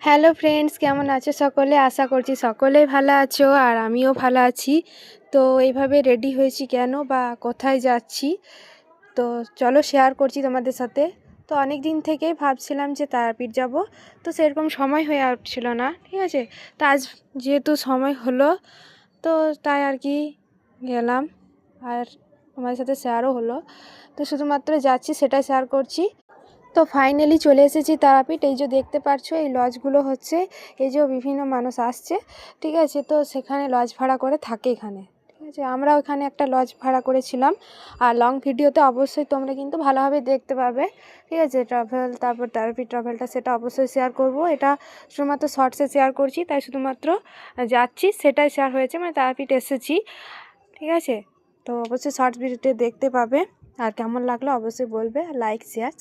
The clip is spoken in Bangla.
হ্যালো ফ্রেন্ডস, কেমন আছো সকলে? আশা করছি সকলেই ভালো আছো আর আমিও ভালো আছি। তো এইভাবে রেডি হয়েছি কেন বা কোথায় যাচ্ছি, তো চলো শেয়ার করছি তোমাদের সাথে। তো অনেক দিন থেকেই ভাবছিলাম যে তারাপীঠ যাব, তো সেরকম সময় হয়ে উঠছিল না, ঠিক আছে। তো আজ যেহেতু সময় হলো, তো তাই আর কি গেলাম, আর তোমাদের সাথে শেয়ারও হলো। তো শুধুমাত্র যাচ্ছি সেটাই শেয়ার করছি। তো ফাইনালি চলে এসেছি তারাপীঠ। এই যে দেখতে পাচ্ছ, এই লজগুলো হচ্ছে, এই যে বিভিন্ন মানুষ আসছে, ঠিক আছে। তো সেখানে লজ ভাড়া করে থাকে এখানে, ঠিক আছে। আমরা ওখানে একটা লজ ভাড়া করেছিলাম। আর লং ভিডিওতে অবশ্যই তোমরা কিন্তু ভালোভাবে দেখতে পাবে, ঠিক আছে। ট্রাভেল, তারপর তারাপীঠ ট্রাভেলটা, সেটা অবশ্যই শেয়ার করব। এটা শুধুমাত্র শর্টসে শেয়ার করছি, তাই শুধুমাত্র যাচ্ছি সেটাই শেয়ার হয়েছে, মানে তারাপীঠ এসেছি, ঠিক আছে। তো অবশ্যই শর্টস ভিডিওতে দেখতে পাবে। আর কেমন লাগলো অবশ্যই বলবে, লাইক শেয়ার।